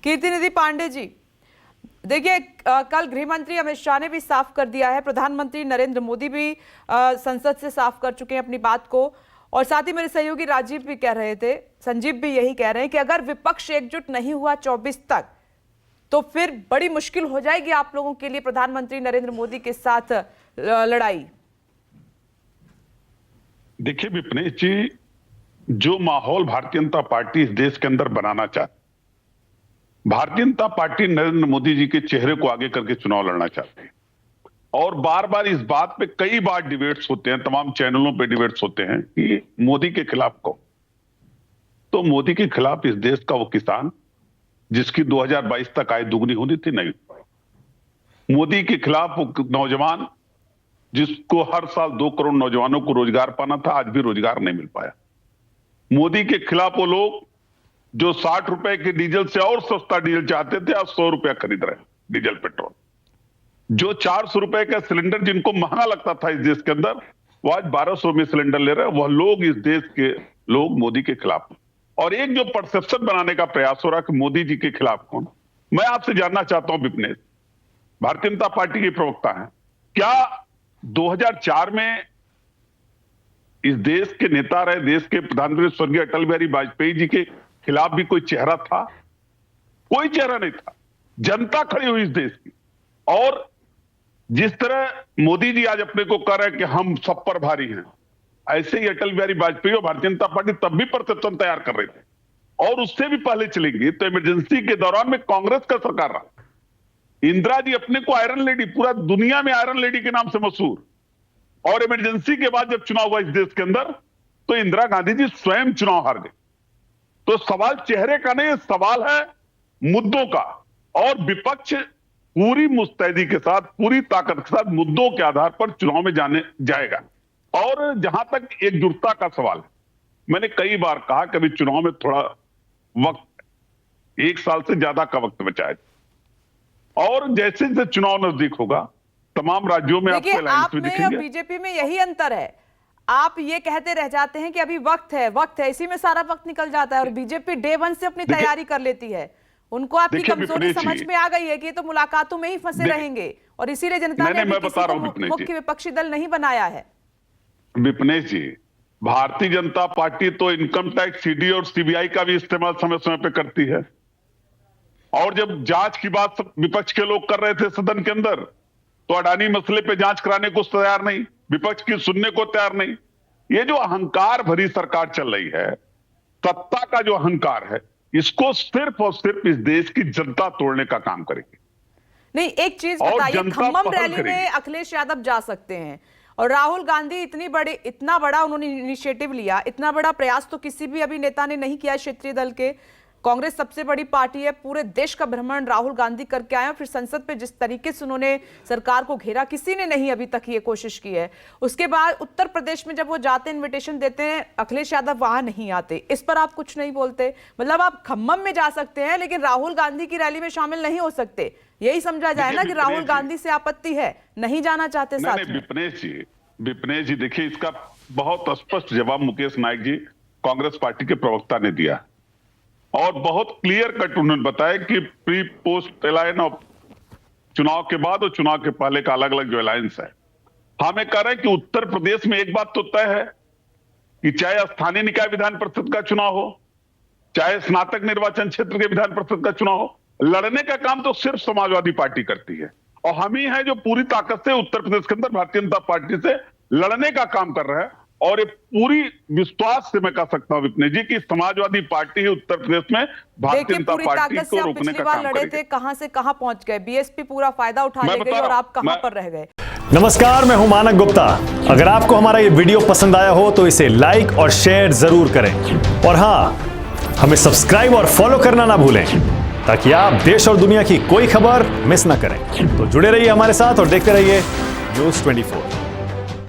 कीर्तिनिधि पांडे जी, देखिए कल गृह मंत्री अमित शाह ने भी साफ कर दिया है, प्रधानमंत्री नरेंद्र मोदी भी संसद से साफ कर चुके हैं अपनी बात को, और साथ ही मेरे सहयोगी राजीव भी कह रहे थे, संजीव भी यही कह रहे हैं कि अगर विपक्ष एकजुट नहीं हुआ 24 तक तो फिर बड़ी मुश्किल हो जाएगी आप लोगों के लिए प्रधानमंत्री नरेंद्र मोदी के साथ लड़ाई। देखिए विपनेश जी, जो माहौल भारतीय जनता पार्टी इस देश के अंदर बनाना चाहती, भारतीय जनता पार्टी नरेंद्र मोदी जी के चेहरे को आगे करके चुनाव लड़ना चाहती है और बार बार इस बात पे कई बार डिबेट्स होते हैं, तमाम चैनलों पे डिबेट्स होते हैं कि मोदी के खिलाफ कौन। तो मोदी के खिलाफ इस देश का वो किसान जिसकी 2022 तक आय दुगनी होनी थी, नहीं। मोदी के खिलाफ वो नौजवान जिसको हर साल 2 करोड़ नौजवानों को रोजगार पाना था, आज भी रोजगार नहीं मिल पाया। मोदी के खिलाफ वो लोग जो 60 रुपए के डीजल से और सस्ता डीजल चाहते थे, आज 100 रुपया खरीद रहे हैं डीजल पेट्रोल। जो 400 रुपए का सिलेंडर जिनको महंगा लगता था इस देश के अंदर, वो आज 1200 में सिलेंडर ले रहे हैं। वह लोग, इस देश के लोग मोदी के खिलाफ। और एक जो परसेप्शन बनाने का प्रयास हो रहा है कि मोदी जी के खिलाफ कौन, मैं आपसे जानना चाहता हूं विपनेश, भारतीय जनता पार्टी के प्रवक्ता हैं, क्या 2004 में इस देश के नेता रहे, देश के प्रधानमंत्री स्वर्गीय अटल बिहारी वाजपेयी जी के खिलाफ भी कोई चेहरा था? कोई चेहरा नहीं था। जनता खड़ी हुई इस देश की। और जिस तरह मोदी जी आज अपने को कह रहे हैं कि हम सब पर भारी हैं, ऐसे ही अटल बिहारी वाजपेयी और भारतीय जनता पार्टी तब भी परसेप्शन तैयार कर रहे थे, और उससे भी पहले चलेंगे तो इमरजेंसी के दौरान में कांग्रेस का सरकार रहा। इंदिरा जी अपने को आयरन लेडी, पूरा दुनिया में आयरन लेडी के नाम से मशहूर, और इमरजेंसी के बाद जब चुनाव हुआ इस देश के अंदर तो इंदिरा गांधी जी स्वयं चुनाव हार गए। तो सवाल चेहरे का नहीं, सवाल है मुद्दों का, और विपक्ष पूरी मुस्तैदी के साथ, पूरी ताकत के साथ मुद्दों के आधार पर चुनाव में जाएगा। और जहां तक एकजुटता का सवाल है, मैंने कई बार कहा कि अभी चुनाव में थोड़ा वक्त, 1 साल से ज्यादा का वक्त बचा है, और जैसे जैसे चुनाव नजदीक होगा तमाम राज्यों में आपको अलायंस भी दिखेंगे। बीजेपी में यही अंतर है, आप ये कहते रह जाते हैं कि अभी वक्त है, इसी में सारा वक्त निकल जाता है, और बीजेपी डे 1 से अपनी तैयारी कर लेती है। उनको आपकी कमजोरी समझ में आ गई है कि ये तो मुलाकातों में ही फंसे रहेंगे, और इसीलिए जनता ने मुख्य विपक्षी दल नहीं बनाया है। विपनेश जी, भारतीय जनता पार्टी तो इनकम टैक्स, सीडी और सीबीआई का भी इस्तेमाल समय समय पे करती है, और जब जांच की बात विपक्ष के लोग कर रहे थे सदन के अंदर, तो अडानी मसले पे जांच कराने को तैयार नहीं, विपक्ष की सुनने को तैयार नहीं। ये जो अहंकार भरी सरकार चल रही है, सत्ता का जो अहंकार है, इसको सिर्फ और सिर्फ इस देश की जनता तोड़ने का काम करेगी। नहीं, एक चीज बताइए, खम्मम रैली में अखिलेश यादव जा सकते हैं, और राहुल गांधी इतना बड़ा उन्होंने इनिशिएटिव लिया, इतना बड़ा प्रयास तो किसी भी अभी नेता ने नहीं किया क्षेत्रीय दल के। कांग्रेस सबसे बड़ी पार्टी है, पूरे देश का भ्रमण राहुल गांधी करके आए, फिर संसद पे जिस तरीके से उन्होंने सरकार को घेरा, किसी ने नहीं अभी तक ये कोशिश की है। उसके बाद उत्तर प्रदेश में जब वो जाते, इन्विटेशन देते हैं, अखिलेश यादव वहां नहीं आते, इस पर आप कुछ नहीं बोलते। मतलब आप खम्मम में जा सकते हैं लेकिन राहुल गांधी की रैली में शामिल नहीं हो सकते, यही समझा जाए ना कि राहुल गांधी से आपत्ति है, नहीं जाना चाहते साथ में। विपनेश जी देखिए, इसका बहुत स्पष्ट जवाब मुकेश नायक जी, कांग्रेस पार्टी के प्रवक्ता ने दिया, और बहुत क्लियर कट उन्होंने बताया कि प्री पोस्ट अलायंस और चुनाव के बाद और चुनाव के पहले का अलग अलग जो अलायंस है। हमें कह रहे हैं कि उत्तर प्रदेश में एक बात तो तय है कि चाहे स्थानीय निकाय विधान परिषद का चुनाव हो, चाहे स्नातक निर्वाचन क्षेत्र के विधान परिषद का चुनाव हो, लड़ने का काम तो सिर्फ समाजवादी पार्टी करती है, और हम ही है जो पूरी ताकत से उत्तर प्रदेश के अंदर भारतीय जनता पार्टी से लड़ने का काम कर रहे हैं। और ये पूरी विश्वास से मैं कह सकता हूं विपनेश जी कि समाजवादी पार्टी ही उत्तर प्रदेश में भारतीय जनता पार्टी को रोकने का काम करेगी। कहां से कहां पहुंच गए, बीएसपी पूरा फायदा उठा ले गई और आप कहां पर रह गए। नमस्कार, मैं हूं मानक गुप्ता। अगर आपको हमारा ये वीडियो पसंद आया हो तो इसे लाइक और शेयर जरूर करें, और हां, हमें सब्सक्राइब और फॉलो करना ना भूलें ताकि आप देश और दुनिया की कोई खबर मिस ना करें। तो जुड़े रहिए हमारे साथ और देखते रहिए न्यूज़ 24।